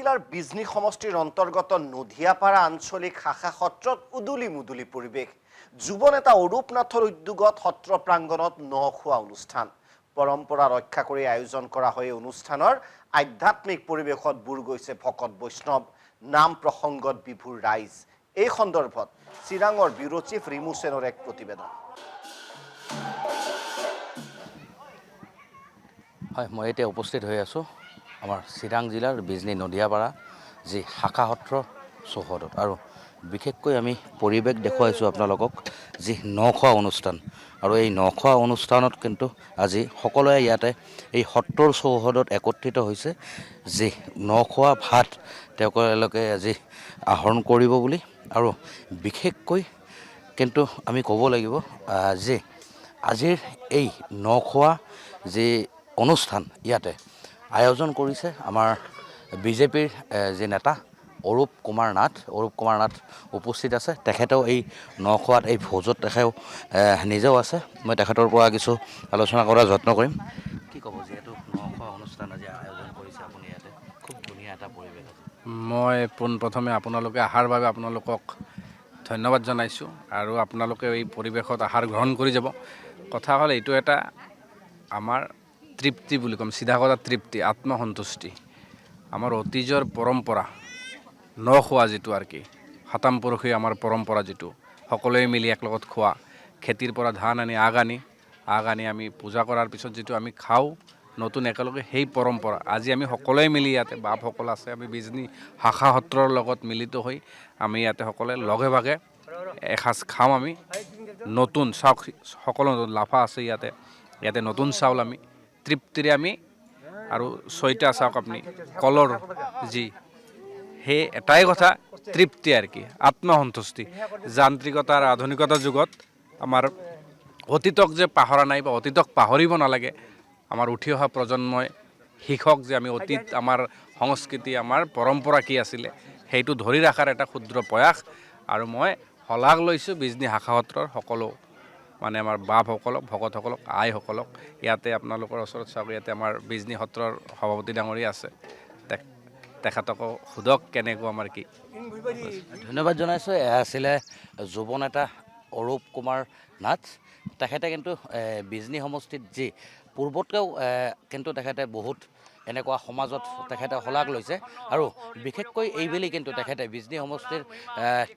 জিলাৰ বিজনী সমষ্টিৰ অন্তৰ্গত নদিয়াপাৰা আঞ্চলিক শাখা সত্ৰত উদুলি মুদুলি পৰিৱেশ। যুৱ নেতা অৰূপ নাথৰ উদ্যোগত সত্ৰ প্ৰাংগণত নখোৱা অনুষ্ঠান। পৰম্পৰা ৰক্ষা কৰি আয়োজন কৰা হয় অনুষ্ঠানৰ আধ্যাত্মিক পৰিৱেশত বুৰ গৈছে ভকত বৈষ্ণৱ, নাম প্ৰসংগত বিভুৰ ৰাইজ। এই সন্দৰ্ভত চিৰাঙৰ ব্যুৰো চিফ ৰিমু সেনৰ এক প্ৰতিবেদন। হয়, মই এতিয়া উপস্থিত হৈ আছোঁ আমাৰ চিৰাং জিলাৰ বিজনী নদিয়াপাৰা যি শাখা সত্ৰ চৌহদত, আৰু বিশেষকৈ আমি পৰিৱেশ দেখুৱাইছোঁ আপোনালোকক যি নখোৱা অনুষ্ঠান। আৰু এই নখোৱা অনুষ্ঠানত কিন্তু আজি সকলোৱে ইয়াতে এই সত্ৰৰ চৌহদত একত্ৰিত হৈছে যি নখোৱা ভাত তেওঁলোকে আজি আহৰণ কৰিব বুলি। আৰু বিশেষকৈ কিন্তু আমি ক'ব লাগিব যে আজিৰ এই নখোৱা যি অনুষ্ঠান ইয়াতে আয়োজন কৰিছে আমাৰ বিজেপিৰ যি নেতা অৰূপ কুমাৰ নাথ উপস্থিত আছে। তেখেতেও এই নখোৱাত এই ভোজত তেখেতেও নিজেও আছে। মই তেখেতৰ পৰা কিছু আলোচনা কৰাৰ যত্ন কৰিম। কি ক'ব, যিহেতু নখোৱা অনুষ্ঠান আজি আয়োজন কৰিছে আপুনি ইয়াতে, খুব ধুনীয়া এটা পৰিৱেশ আছে। মই পোনপ্ৰথমে আপোনালোকে অহাৰ বাবে আপোনালোকক ধন্যবাদ জনাইছোঁ, আৰু আপোনালোকে এই পৰিৱেশত আহাৰ গ্ৰহণ কৰি যাব। কথা হ'ল এইটো এটা আমাৰ তৃপ্তি বুলি ক'ম, চিধা কথা তৃপ্তি, আত্মসন্তুষ্টি। আমাৰ অতীজৰ পৰম্পৰা নখোৱা যিটো আৰু কি সাতাম পুৰুষী আমাৰ পৰম্পৰা, যিটো সকলোৱে মিলি একলগত খোৱা, খেতিৰ পৰা ধান আনি আগ আনি আমি পূজা কৰাৰ পিছত যিটো আমি খাওঁ নতুন একেলগে, সেই পৰম্পৰা আজি আমি সকলোৱে মিলি ইয়াতে বাপসকল আছে, আমি বিজনী শাখা সত্ৰৰ লগত মিলিত হৈ আমি ইয়াতে সকলোৱে লগে ভাগে এসাঁজ খাওঁ। আমি নতুন চাউল, সকলো লাফা আছে ইয়াতে নতুন চাউল আমি তৃপ্তিৰে আমি, আৰু 6টা চাওক আপুনি কলৰ যি, সেই এটাই কথা তৃপ্তি আৰু কি আত্মসন্তুষ্টি। যান্ত্ৰিকতাৰ আধুনিকতাৰ যুগত আমাৰ অতীতক যে পাহৰা নাই বা অতীতক পাহৰিব নালাগে, আমাৰ উঠি অহা প্ৰজন্মই শিকক যে আমি অতীত, আমাৰ সংস্কৃতি, আমাৰ পৰম্পৰা কি আছিলে সেইটো ধৰি ৰখাৰ এটা ক্ষুদ্ৰ প্ৰয়াস। আৰু মই শলাগ লৈছোঁ বিজনী শাখা সত্ৰৰ সকলো মানে আমাৰ বাপসকলক, ভকতসকলক, আইসকলক। ইয়াতে আপোনালোকৰ ওচৰত চাওক, ইয়াতে আমাৰ বিজনী সত্ৰৰ সভাপতি ডাঙৰীয়া আছে, তেখেতকো সোধক কেনেকুৱা আমাৰ কি। ধন্যবাদ জনাইছোঁ। এয়া আছিলে যুৱ নেতা অৰূপ কুমাৰ নাথ। তেখেতে কিন্তু বিজনী সমষ্টিত যি পূৰ্বতকৈও কিন্তু তেখেতে বহুত এনেকুৱা সমাজত তেখেতে শলাগ লৈছে, আৰু বিশেষকৈ এইবেলি কিন্তু তেখেতে বিজনী সমষ্টিৰ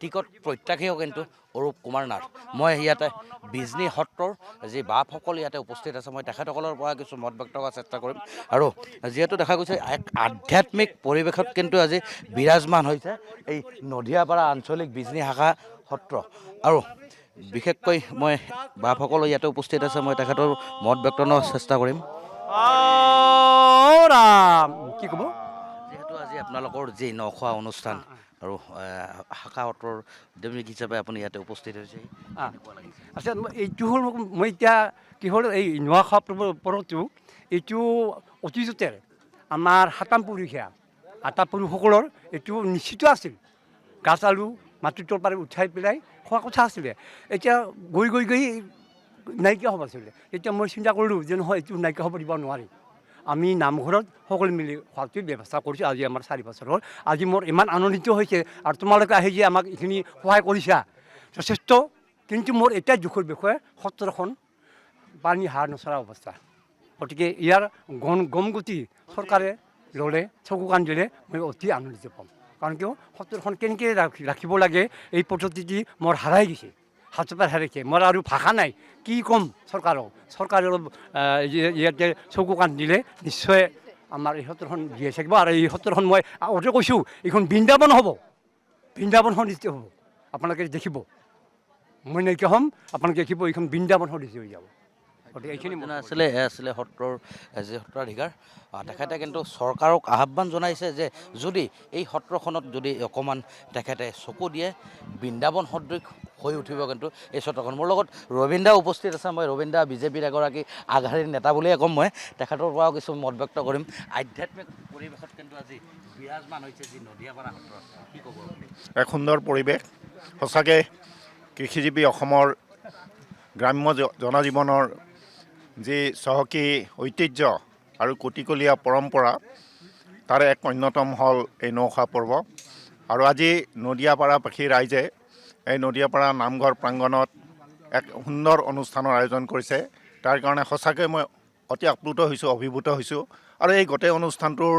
টিকট প্ৰত্যাশীও কিন্তু অৰূপ কুমাৰ নাথ। মই ইয়াতে বিজনী সত্ৰৰ যি বাপসকল ইয়াতে উপস্থিত আছে, মই তেখেতসকলৰ পৰা কিছু মত ব্যক্ত কৰাৰ চেষ্টা কৰিম। আৰু যিহেতু দেখা গৈছে এক আধ্যাত্মিক পৰিৱেশত কিন্তু আজি বিৰাজমান হৈছে এই নদিয়াপাৰা আঞ্চলিক বিজনী শাখা সত্ৰ। আৰু বিশেষকৈ মই বাপসকলো ইয়াতে উপস্থিত আছে, মই তেখেতৰ মত ব্যক্ত কৰাৰ চেষ্টা কৰিম। কি ক'ব, যিহেতু আজি আপোনালোকৰ যি নখোৱা অনুষ্ঠান আৰু শাখা সত্ৰৰ উদ্যমী হিচাপে আপুনি ইয়াতে উপস্থিত হৈছে, আচ্ছা এইটো হ'ল মই এতিয়া কি হ'ল, এই নখোৱা পৰৱটো এইটো অতীততে আমাৰ সাতাম পুৰুষসকলৰ এইটো নিশ্চিত আছিল। গাছ আলু মাটিৰ তলৰ পৰা উঠাই পেলাই খোৱা কথা আছিলে। এতিয়া গৈ নাইকিয়া হ'ব আছিলে। তেতিয়া মই চিন্তা কৰিলোঁ যে নহয়, এইটো নাইকিয়া হ'ব দিব নোৱাৰি। আমি নামঘৰত সকলো মিলি খোৱাটোৰ ব্যৱস্থা কৰিছোঁ। আজি আমাৰ 4 বছৰ হ'ল। আজি মোৰ ইমান আনন্দিত হৈছে, আৰু তোমালোকে আহি যে আমাক এইখিনি সহায় কৰিছা যথেষ্ট। কিন্তু মোৰ এতিয়া দুখৰ বিষয়ে সত্ৰখন পানী হাৰ নচৰা অৱস্থা। গতিকে ইয়াৰ গমগতি চৰকাৰে ল'লে, চকু কাণ দিলে মই অতি আনন্দিত পাম। কাৰণ কিয় সত্ৰখন কেনেকৈ ৰাখিব লাগে এই পদ্ধতিটি মোৰ হেৰাই গৈছে, হাতৰ পৰা হেৰাইছে। মোৰ আৰু ভাষা নাই কি ক'ম চৰকাৰক। চৰকাৰে অলপ ইয়াতে চকু কাণ দিলে নিশ্চয় আমাৰ এই সত্ৰখন জীয়াই থাকিব। আৰু এই সত্ৰখন মই আগতে কৈছোঁ, এইখন বৃন্দাবন হ'ব, বৃন্দাবন সদৃশ হ'ব। আপোনালোকে দেখিব, মই নাইকিয়া হ'ম, আপোনালোকে দেখিব এইখন বৃন্দাবন সদৃশ হৈ যাব। গতিকে এইখিনি আছিলে সত্ৰৰ যি সত্ৰাধিকাৰ, তেখেতে কিন্তু চৰকাৰক আহ্বান জনাইছে যে যদি এই সত্ৰখনত যদি অকণমান তেখেতে চকু দিয়ে, বৃন্দাবন সদৃশ হৈ উঠিব কিন্তু এই সত্ৰখন। মোৰ লগত ৰবীন দা উপস্থিত আছে। মই ৰবীন দা বিজেপিৰ এগৰাকী আগশাৰীৰ নেতা বুলিয়ে ক'ম। মই তেখেতৰ পৰাও কিছু মত ব্যক্ত কৰিম। আধ্যাত্মিক পৰিৱেশত কিন্তু আজি বিৰাজমান হৈছে যি নদিয়াপাৰা সত্ৰ, কি ক'ব আপুনি? এক সুন্দৰ পৰিৱেশ সঁচাকৈ। কৃষিজীৱী অসমৰ গ্ৰাম্য জনজীৱনৰ যি চহকী ঐতিহ্য আৰু কোটিকলীয়া পৰম্পৰা, তাৰে এক অন্যতম হ'ল এই নখোৱা পৰ্ব। আৰু আজি নদিয়াপাৰাবাসী ৰাইজে এই নদিয়াপাৰা নামঘৰ প্ৰাংগণত এক সুন্দৰ অনুষ্ঠানৰ আয়োজন কৰিছে। তাৰ কাৰণে সঁচাকৈ মই অতি আপ্লুত হৈছোঁ, অভিভূত হৈছোঁ। আৰু এই গোটেই অনুষ্ঠানটোৰ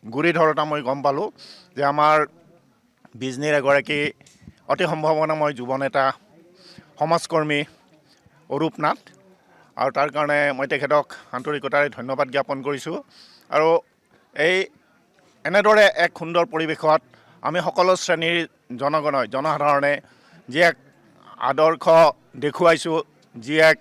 গুৰি ধৰোঁতা মই গম পালোঁ যে আমাৰ বিজনীৰ এগৰাকী অতি সম্ভাৱনাময় যুৱ নেতা, সমাজকৰ্মী অৰূপ নাথ, আৰু তাৰ কাৰণে মই তেখেতক আন্তৰিকতাৰে ধন্যবাদ জ্ঞাপন কৰিছোঁ। আৰু এনেদৰে এক সুন্দৰ পৰিৱেশত আমি সকলো শ্ৰেণীৰ জনসাধাৰণে যি এক আদৰ্শ দেখুৱাইছোঁ, যি এক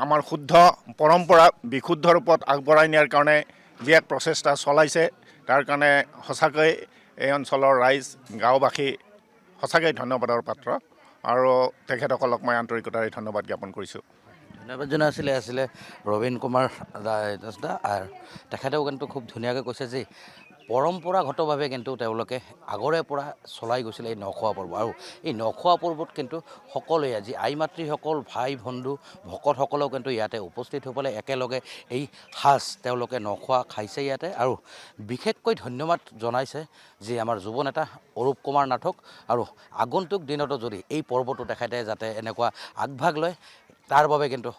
আমাৰ শুদ্ধ পৰম্পৰা বিশুদ্ধ ৰূপত আগবঢ়াই নিয়াৰ কাৰণে যি এক প্ৰচেষ্টা চলাইছে, তাৰ কাৰণে সঁচাকৈ এই অঞ্চলৰ ৰাইজ, গাঁওবাসী সঁচাকৈ ধন্যবাদৰ পাত্ৰ। আৰু তেখেতসকলক মই আন্তৰিকতাৰে ধন্যবাদ জ্ঞাপন কৰিছোঁ। ধন্যবাদ আছিলে ৰবীন কুমাৰ দাস দা। আৰু তেখেতেও কিন্তু খুব ধুনীয়াকৈ কৈছে যে পৰম্পৰাগতভাৱে কিন্তু তেওঁলোকে আগৰে পৰা চলাই গৈছিল এই নখোৱা পৰ্ব। আৰু এই নখোৱা পৰ্বত কিন্তু সকলোৱে আজি আই মাতৃসকল, ভাই বন্ধু, ভকতসকলেও কিন্তু ইয়াতে উপস্থিত হৈ পেলাই একেলগে এই সাজ তেওঁলোকে নখোৱা খাইছে ইয়াতে। আৰু বিশেষকৈ ধন্যবাদ জনাইছে যে আমাৰ যুৱ নেতা অৰূপ কুমাৰ নাথক। আৰু আগন্তুক দিনতো যদি এই পৰ্বটো তেখেতে যাতে এনেকুৱা আগভাগ লয়, তাৰ বাবে কিন্তু